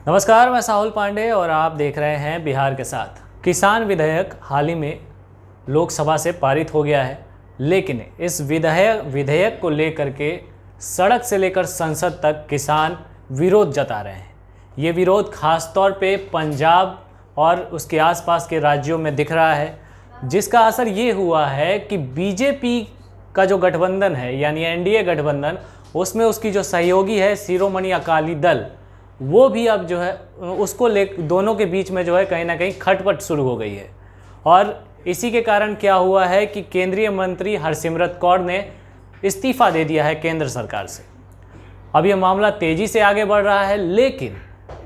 नमस्कार, मैं साहुल पांडे और आप देख रहे हैं बिहार के साथ। किसान विधेयक हाल ही में लोकसभा से पारित हो गया है, लेकिन इस विधेयक को लेकर के सड़क से लेकर संसद तक किसान विरोध जता रहे हैं। ये विरोध खासतौर पे पंजाब और उसके आसपास के राज्यों में दिख रहा है, जिसका असर ये हुआ है कि बीजेपी का जो गठबंधन है यानी एनडीए गठबंधन, उसमें उसकी जो सहयोगी है शिरोमणि अकाली दल, वो भी अब जो है उसको ले दोनों के बीच में जो है कहीं ना कहीं खटपट शुरू हो गई है। और इसी के कारण क्या हुआ है कि केंद्रीय मंत्री हरसिमरत कौर ने इस्तीफा दे दिया है केंद्र सरकार से। अब यह मामला तेज़ी से आगे बढ़ रहा है, लेकिन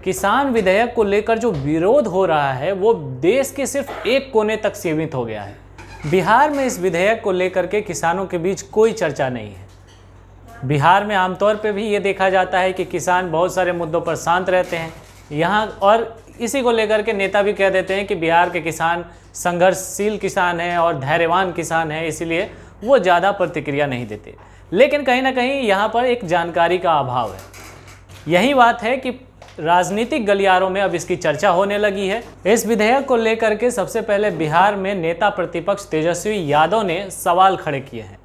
किसान विधेयक को लेकर जो विरोध हो रहा है वो देश के सिर्फ एक कोने तक सीमित हो गया है। बिहार में इस विधेयक को लेकर के किसानों के बीच कोई चर्चा नहीं है। बिहार में आमतौर पे भी ये देखा जाता है कि किसान बहुत सारे मुद्दों पर शांत रहते हैं यहाँ, और इसी को लेकर के नेता भी कह देते हैं कि बिहार के किसान संघर्षशील किसान हैं और धैर्यवान किसान हैं, इसीलिए वो ज़्यादा प्रतिक्रिया नहीं देते। लेकिन कहीं ना कहीं यहाँ पर एक जानकारी का अभाव है। यही बात है कि राजनीतिक गलियारों में अब इसकी चर्चा होने लगी है। इस विधेयक को लेकर के सबसे पहले बिहार में नेता प्रतिपक्ष तेजस्वी यादव ने सवाल खड़े किए हैं।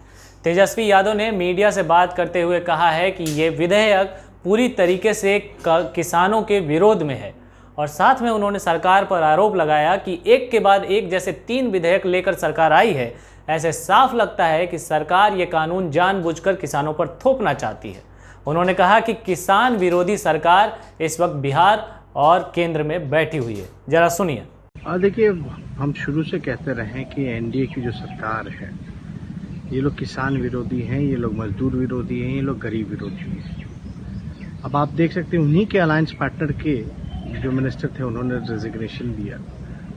तेजस्वी यादव ने मीडिया से बात करते हुए कहा है कि ये विधेयक पूरी तरीके से किसानों के विरोध में है, और साथ में उन्होंने सरकार पर आरोप लगाया कि एक के बाद एक जैसे 3 विधेयक लेकर सरकार आई है। ऐसे साफ लगता है कि सरकार ये कानून जानबूझकर किसानों पर थोपना चाहती है। उन्होंने कहा कि किसान विरोधी सरकार इस वक्त बिहार और केंद्र में बैठी हुई है। जरा सुनिए। देखिए, हम शुरू से कहते रहे हैं कि एनडीए की जो सरकार है, ये लोग किसान विरोधी हैं, ये लोग मजदूर विरोधी हैं, ये लोग गरीब विरोधी हैं। अब आप देख सकते हैं उन्हीं के अलायंस पार्टनर के जो मिनिस्टर थे उन्होंने रेजिग्नेशन दिया,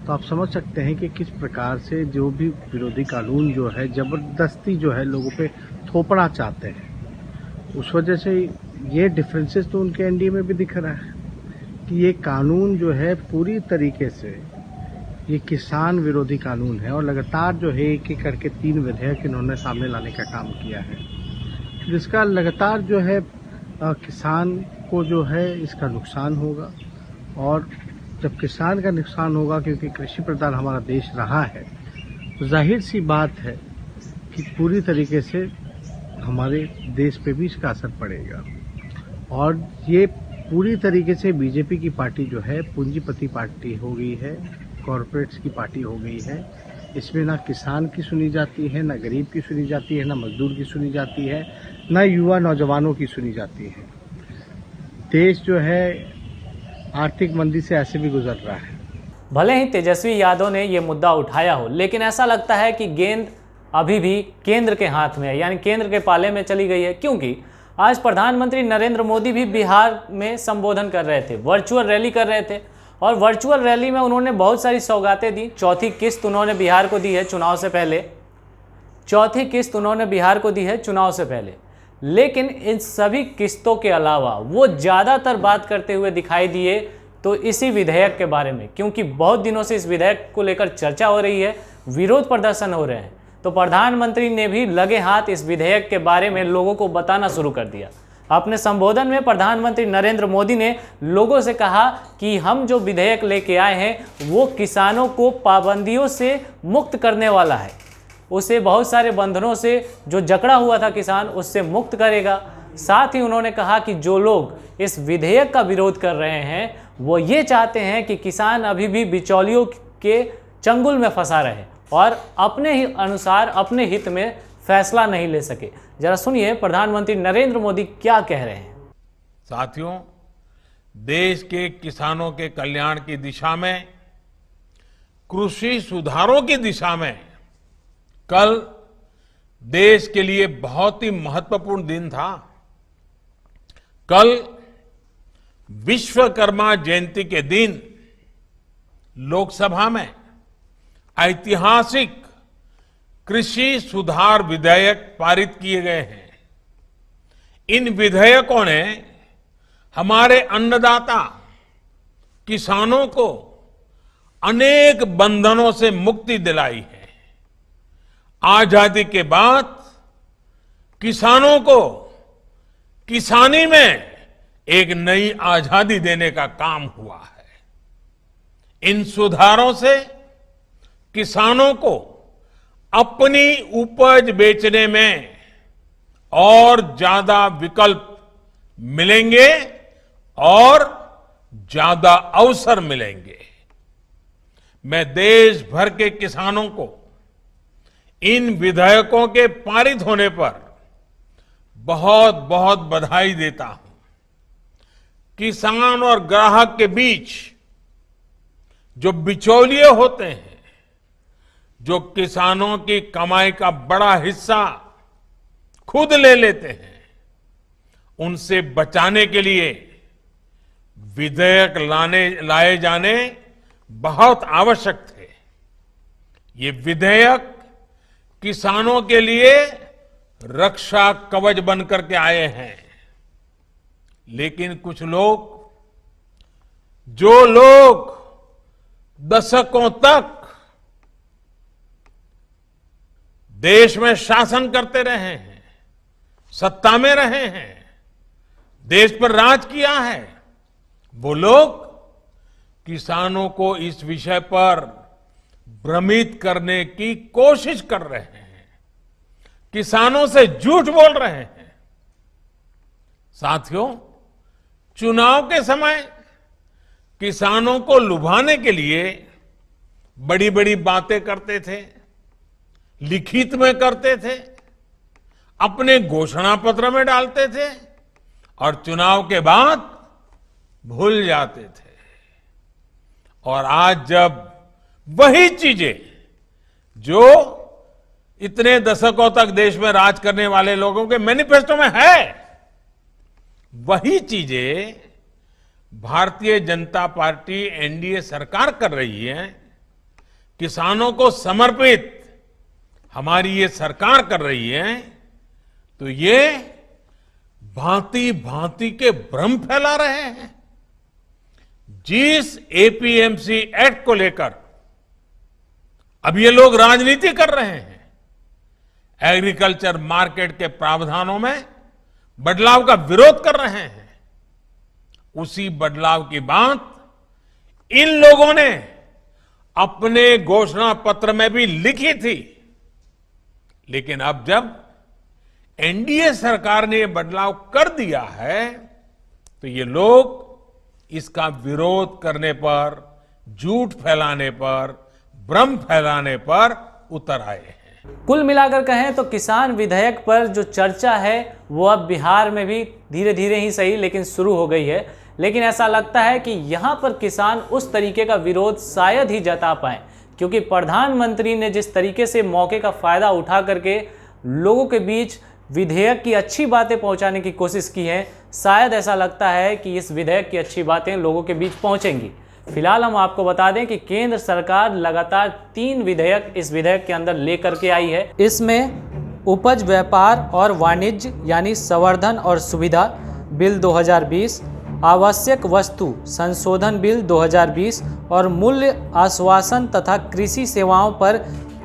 तो आप समझ सकते हैं कि किस प्रकार से जो भी विरोधी कानून जो है जबरदस्ती जो है लोगों पे थोपना चाहते हैं। उस वजह से ये डिफरेंसेस तो उनके एनडीए में भी दिख रहा है कि ये कानून जो है पूरी तरीके से ये किसान विरोधी कानून है, और लगातार जो है एक एक करके 3 विधेयक इन्होंने सामने लाने का काम किया है, जिसका लगातार जो है किसान को जो है इसका नुकसान होगा। और जब किसान का नुकसान होगा, क्योंकि कृषि प्रधान हमारा देश रहा है, तो जाहिर सी बात है कि पूरी तरीके से हमारे देश पे भी इसका असर पड़ेगा। और ये पूरी तरीके से बीजेपी की पार्टी जो है पूंजीपति पार्टी हो गई है, कॉरपोरेट्स की पार्टी हो गई है। इसमें ना किसान की सुनी जाती है, ना गरीब की सुनी जाती है, ना मजदूर की सुनी जाती है, ना युवा नौजवानों की सुनी जाती है। देश जो है आर्थिक मंदी से ऐसे भी गुजर रहा है। भले ही तेजस्वी यादव ने ये मुद्दा उठाया हो, लेकिन ऐसा लगता है कि गेंद अभी भी केंद्र के हाथ में है, यानी केंद्र के पाले में चली गई है। क्योंकि आज प्रधानमंत्री नरेंद्र मोदी भी बिहार में संबोधन कर रहे थे, वर्चुअल रैली कर रहे थे, और वर्चुअल रैली में उन्होंने बहुत सारी सौगातें दी। चौथी किस्त उन्होंने बिहार को दी है चुनाव से पहले, लेकिन इन सभी किस्तों के अलावा वो ज़्यादातर बात करते हुए दिखाई दिए तो इसी विधेयक के बारे में, क्योंकि बहुत दिनों से इस विधेयक को लेकर चर्चा हो रही है, विरोध प्रदर्शन हो रहे हैं। तो प्रधानमंत्री ने भी लगे हाथ इस विधेयक के बारे में लोगों को बताना शुरू कर दिया। अपने संबोधन में प्रधानमंत्री नरेंद्र मोदी ने लोगों से कहा कि हम जो विधेयक लेके आए हैं वो किसानों को पाबंदियों से मुक्त करने वाला है, उसे बहुत सारे बंधनों से जो जकड़ा हुआ था किसान उससे मुक्त करेगा। साथ ही उन्होंने कहा कि जो लोग इस विधेयक का विरोध कर रहे हैं वो ये चाहते हैं कि किसान अभी भी बिचौलियों के चंगुल में फंसा रहे और अपने ही अनुसार अपने हित में फैसला नहीं ले सके। जरा सुनिए प्रधानमंत्री नरेंद्र मोदी क्या कह रहे हैं। साथियों, देश के किसानों के कल्याण की दिशा में, कृषि सुधारों की दिशा में कल देश के लिए बहुत ही महत्वपूर्ण दिन था। कल विश्वकर्मा जयंती के दिन लोकसभा में ऐतिहासिक कृषि सुधार विधेयक पारित किए गए हैं। इन विधेयकों ने हमारे अन्नदाता किसानों को अनेक बंधनों से मुक्ति दिलाई है। आजादी के बाद किसानों को किसानी में एक नई आजादी देने का काम हुआ है। इन सुधारों से किसानों को अपनी उपज बेचने में और ज्यादा विकल्प मिलेंगे और ज्यादा अवसर मिलेंगे। मैं देश भर के किसानों को इन विधेयकों के पारित होने पर बहुत बहुत बधाई देता हूं। किसान और ग्राहक के बीच जो बिचौलिए होते हैं, जो किसानों की कमाई का बड़ा हिस्सा खुद ले लेते हैं, उनसे बचाने के लिए विधेयक लाए जाने बहुत आवश्यक थे। ये विधेयक किसानों के लिए रक्षा कवच बनकर के आए हैं। लेकिन कुछ लोग, जो लोग दशकों तक देश में शासन करते रहे हैं, सत्ता में रहे हैं, देश पर राज किया है, वो लोग किसानों को इस विषय पर भ्रमित करने की कोशिश कर रहे हैं, किसानों से झूठ बोल रहे हैं। साथियों, चुनाव के समय किसानों को लुभाने के लिए बड़ी बड़ी बातें करते थे, लिखित में करते थे, अपने घोषणा पत्र में डालते थे और चुनाव के बाद भूल जाते थे। और आज जब वही चीजें जो इतने दशकों तक देश में राज करने वाले लोगों के मैनिफेस्टो में है, वही चीजें भारतीय जनता पार्टी एनडीए सरकार कर रही है, किसानों को समर्पित हमारी ये सरकार कर रही है, तो ये भांति भांति के भ्रम फैला रहे हैं। जिस एपीएमसी एक्ट को लेकर अब ये लोग राजनीति कर रहे हैं, एग्रीकल्चर मार्केट के प्रावधानों में बदलाव का विरोध कर रहे हैं, उसी बदलाव की बात इन लोगों ने अपने घोषणा पत्र में भी लिखी थी। लेकिन अब जब एनडीए सरकार ने ये बदलाव कर दिया है, तो ये लोग इसका विरोध करने पर, झूठ फैलाने पर, भ्रम फैलाने पर उतर आए हैं। कुल मिलाकर कहें तो किसान विधेयक पर जो चर्चा है वो अब बिहार में भी धीरे धीरे ही सही लेकिन शुरू हो गई है। लेकिन ऐसा लगता है कि यहाँ पर किसान उस तरीके का विरोध शायद ही जता पाए, क्योंकि प्रधानमंत्री ने जिस तरीके से मौके का फायदा उठा करके लोगों के बीच विधेयक की अच्छी बातें पहुंचाने की कोशिश की है, शायद ऐसा लगता है कि इस विधेयक की अच्छी बातें लोगों के बीच पहुंचेंगी। फिलहाल हम आपको बता दें कि केंद्र सरकार लगातार 3 विधेयक इस विधेयक के अंदर लेकर के आई है। इसमें उपज व्यापार और वाणिज्य यानी संवर्धन और सुविधा बिल 2020, आवश्यक वस्तु संशोधन बिल 2020 और मूल्य आश्वासन तथा कृषि सेवाओं पर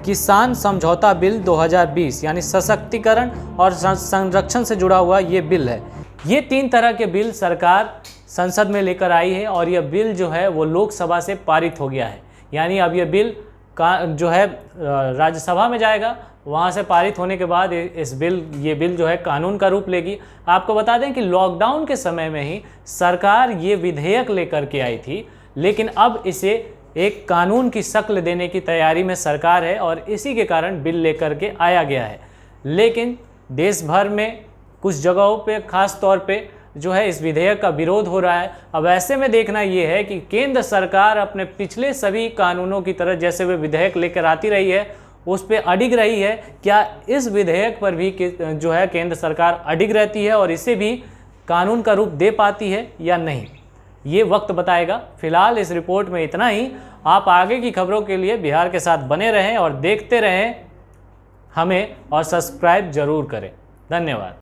किसान समझौता बिल 2020 यानी सशक्तिकरण और संरक्षण से जुड़ा हुआ ये बिल है। ये 3 तरह के बिल सरकार संसद में लेकर आई है और यह बिल जो है वो लोकसभा से पारित हो गया है। यानी अब यह बिल का जो है राज्यसभा में जाएगा, वहाँ से पारित होने के बाद ये बिल जो है कानून का रूप लेगी। आपको बता दें कि लॉकडाउन के समय में ही सरकार ये विधेयक लेकर के आई थी, लेकिन अब इसे एक कानून की शक्ल देने की तैयारी में सरकार है और इसी के कारण बिल लेकर के आया गया है। लेकिन देश भर में कुछ जगहों पे खास तौर पे जो है इस विधेयक का विरोध हो रहा है। अब ऐसे में देखना ये है कि केंद्र सरकार अपने पिछले सभी कानूनों की तरह जैसे वे विधेयक लेकर आती रही है उस पर अडिग रही है, क्या इस विधेयक पर भी जो है केंद्र सरकार अडिग रहती है और इसे भी कानून का रूप दे पाती है या नहीं, ये वक्त बताएगा। फिलहाल इस रिपोर्ट में इतना ही। आप आगे की खबरों के लिए बिहार के साथ बने रहें और देखते रहें हमें और सब्सक्राइब जरूर करें। धन्यवाद।